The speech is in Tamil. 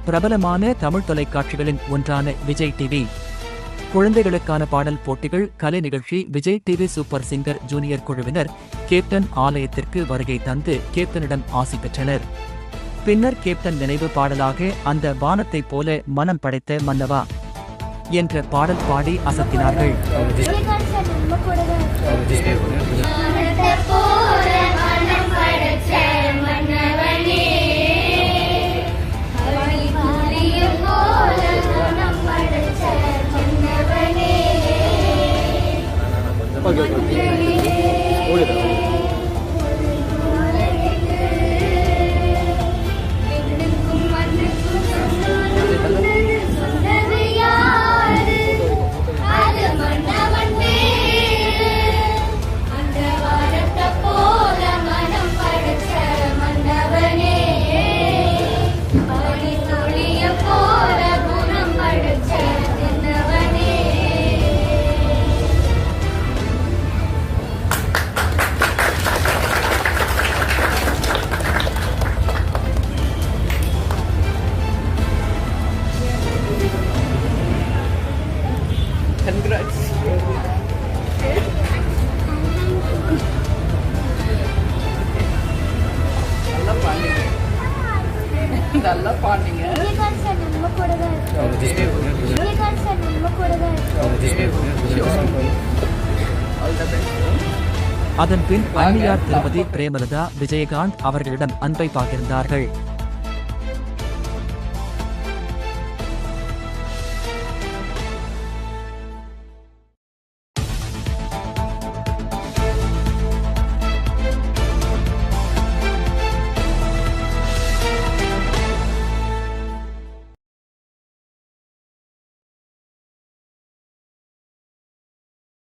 பிரபலமான தமிழ் தொலைக்காட்சிகளின் ஒன்றான விஜய் டிவி. குழந்தைகளுக்கான பாடல் போட்டிகள், கலை நிகழ்ச்சி. Vijay TV super singer junior குழுவினர் கேப்டன் ஆலயத்திற்கு வருகை தந்து கேப்டனிடம் ஆசி பெற்றனர். பின்னர் கேப்டன் நினைவு பாடலாக அந்த வானத்தைப் போல மனம் படைத்த மன்னவா என்ற பாடல் பாடி அசத்தினார்கள். Congrats. நல்லா பாடுங்க. அதன் பின் அன்னியார் திருமதி பிரேமலதா விஜயகாந்த் அவர்களிடம் அன்பை பகிர்ந்தார்கள்.